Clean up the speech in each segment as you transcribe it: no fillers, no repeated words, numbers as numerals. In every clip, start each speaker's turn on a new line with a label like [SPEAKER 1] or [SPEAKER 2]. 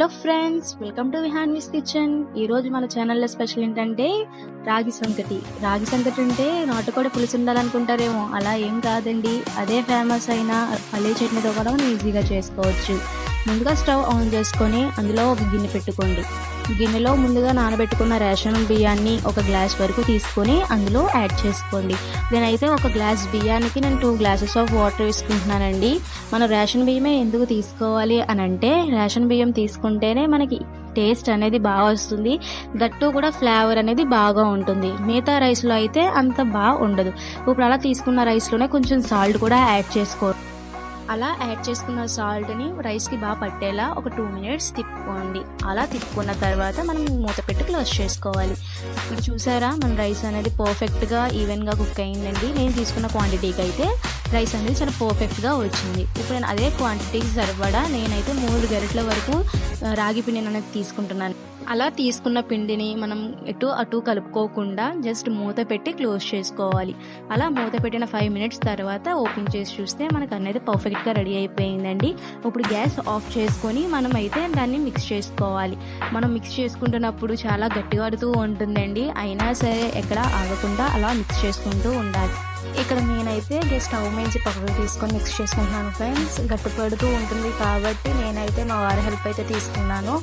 [SPEAKER 1] Hello friends, welcome to Vihanvis kitchen. ఈరోజు మన ఛానల్లో స్పెషల్ ఏంటంటే రాగి సంకటి. రాగి సంకటి అంటే నాటుకోడి పులుసు ఉండాలనుకుంటారేమో, అలా ఏం కాదండి. అదే ఫేమస్ అయిన పల్లీ చట్నీతో కూడా మనం ఈజీగా చేసుకోవచ్చు. ముందుగా స్టవ్ ఆన్ చేసుకొని అందులో ఒక గిన్నె పెట్టుకోండి. గిన్నెలో ముందుగా నానబెట్టుకున్న రేషన్ బియ్యాన్ని ఒక గ్లాస్ వరకు తీసుకొని అందులో యాడ్ చేసుకోండి. నేనైతే ఒక గ్లాస్ బియ్యానికి నేను 2 గ్లాసెస్ ఆఫ్ వాటర్ వేసుకుంటున్నానండి. మనం రేషన్ బియ్యమే ఎందుకు తీసుకోవాలి అని అంటే, రేషన్ బియ్యం తీసుకుంటేనే మనకి టేస్ట్ అనేది బాగా వస్తుంది, దట్టు కూడా ఫ్లేవర్ అనేది బాగా ఉంటుంది. మిగతా రైస్లో అయితే అంత బాగా ఉండదు. ఇప్పుడు అలా తీసుకున్న రైస్లోనే కొంచెం సాల్ట్ కూడా యాడ్ చేసుకోండి. అలా యాడ్ చేసుకున్న సాల్ట్ని రైస్కి బాగా పట్టేలా ఒక 2 మినిట్స్ తిప్పుకోండి. అలా తిప్పుకున్న తర్వాత మనం మూత పెట్టి క్లోజ్ చేసుకోవాలి. ఇప్పుడు చూసారా, మన రైస్ అనేది పర్ఫెక్ట్గా ఈవెన్గా కుక్ అయిందండి. నేను తీసుకున్న క్వాంటిటీకి అయితే రైస్ అనేది చాలా పర్ఫెక్ట్గా వచ్చింది. ఇప్పుడు నేను అదే క్వాంటిటీకి సరిపడా నేనైతే 3 గరిటెల వరకు రాగి పిండిని అనేది తీసుకుంటున్నాను. అలా తీసుకున్న పిండిని మనం ఎటు అటు కలుపుకోకుండా జస్ట్ మూత పెట్టి క్లోజ్ చేసుకోవాలి. అలా మూత పెట్టిన 5 మినిట్స్ తర్వాత ఓపెన్ చేసి చూస్తే మనకు అనేది పర్ఫెక్ట్గా రెడీ అయిపోయిందండి. ఇప్పుడు గ్యాస్ ఆఫ్ చేసుకొని మనం అయితే దాన్ని మిక్స్ చేసుకోవాలి. మనం మిక్స్ చేసుకుంటున్నప్పుడు చాలా గట్టిగా పడుతూ ఉంటుందండి, అయినా సరే ఎక్కడ ఆగకుండా అలా మిక్స్ చేసుకుంటూ ఉండాలి. ఇక్కడ నేనైతే స్టవ్ మీద పక్కకు తీసుకొని మిక్స్ చేసుకుంటున్నాను ఫ్రెండ్స్. గట్టి పడుతూ ఉంటుంది కాబట్టి నేనైతే మా వారి హెల్ప్ అయితే తీసుకున్నాను.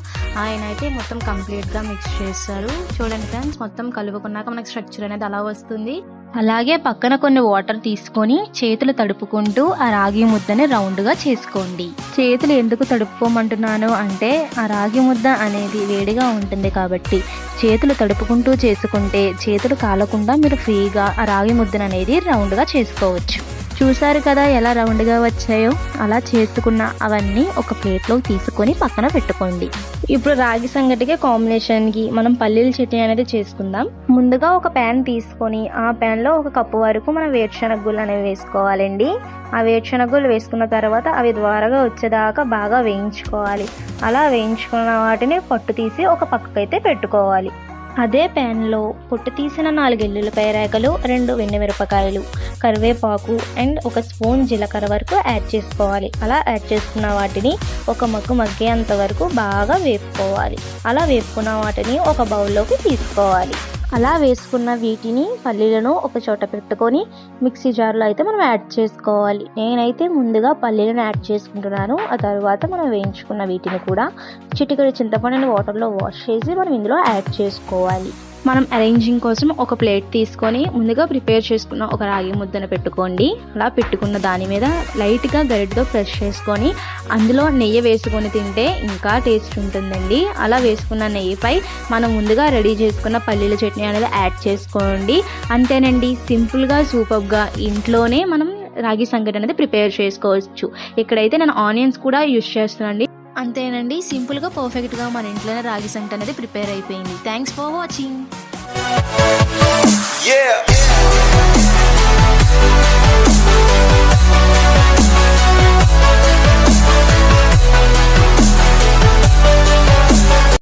[SPEAKER 1] ఆయన అయితే మొత్తం కంప్లీట్గా మిక్స్ చేస్తారు. చూడండి ఫ్రెండ్స్, మొత్తం కలుపుకున్నాక మనకు స్ట్రక్చర్ అనేది అలా వస్తుంది. అలాగే పక్కన కొన్ని వాటర్ తీసుకొని చేతులు తడుపుకుంటూ ఆ రాగి ముద్దని రౌండ్గా చేసుకోండి. చేతులు ఎందుకు తడుపుకోమంటున్నాను అంటే, ఆ రాగి ముద్ద అనేది వేడిగా ఉంటుంది కాబట్టి చేతులు తడుపుకుంటూ చేసుకుంటే చేతులు కాలకుండా మీరు ఫ్రీగా ఆ రాగి ముద్దను అనేది రౌండ్గా చేసుకోవచ్చు. చూసారు కదా ఎలా రౌండ్గా వచ్చాయో. అలా చేసుకున్న అవన్నీ ఒక ప్లేట్లో తీసుకొని పక్కన పెట్టుకోండి. ఇప్పుడు రాగి సంగటికి కాంబినేషన్కి మనం పల్లీల చట్నీ అనేది చేసుకుందాం. ముందుగా ఒక ప్యాన్ తీసుకొని ఆ ప్యాన్లో 1 కప్పు వరకు మనం వేరుశనగ గుళ్ళు అనేవి వేసుకోవాలండి. ఆ వేరుశనగ గుళ్ళు వేసుకున్న తర్వాత అవి ద్వారగా వచ్చేదాకా బాగా వేయించుకోవాలి. అలా వేయించుకున్న వాటిని పొట్టు తీసి ఒక పక్కకైతే పెట్టుకోవాలి. అదే ప్యాన్లో పొట్టు తీసిన 4 ఎల్లుల్లిపాయ రేఖలు, 2 ఎండుమిరపకాయలు, కరివేపాకు అండ్ 1 స్పూన్ జీలకర్ర వరకు యాడ్ చేసుకోవాలి. అలా యాడ్ చేసుకున్న వాటిని ఒక మగ్గేంత వరకు బాగా వేపుకోవాలి. అలా వేపుకున్న వాటిని ఒక బౌల్లోకి తీసుకోవాలి. అలా వేసుకున్న వీటిని పల్లీలను ఒక చోట పెట్టుకొని మిక్సీ జార్లో అయితే మనం యాడ్ చేసుకోవాలి. నేనైతే ముందుగా పల్లీలను యాడ్ చేసుకుంటున్నాను. ఆ తర్వాత మనం వేయించుకున్న వీటిని కూడా చిటికెడు చింతపండుని వాటర్లో వాష్ చేసి మనం ఇందులో యాడ్ చేసుకోవాలి. మనం అరేంజింగ్ కోసం ఒక ప్లేట్ తీసుకొని ముందుగా ప్రిపేర్ చేసుకున్న ఒక రాగి ముద్దను పెట్టుకోండి. అలా పెట్టుకున్న దాని మీద లైట్గా గరిటెతో ప్రెస్ చేసుకొని అందులో నెయ్యి వేసుకొని తింటే ఇంకా టేస్ట్ ఉంటుందండి. అలా వేసుకున్న నెయ్యిపై మనం ముందుగా రెడీ చేసుకున్న పల్లీల చట్నీ అనేది యాడ్ చేసుకోండి. అంతేనండి, సింపుల్గా సూపర్గా ఇంట్లోనే మనం రాగి సంగటి అనేది ప్రిపేర్ చేసుకోవచ్చు. ఇక్కడైతే నేను ఆనియన్స్ కూడా యూజ్ చేస్తున్నానండి. అంతేనండి, సింపుల్గా పర్ఫెక్ట్గా మన ఇంట్లోనే రాగి సంగటి అనేది ప్రిపేర్ అయిపోయింది. Thanks for watching.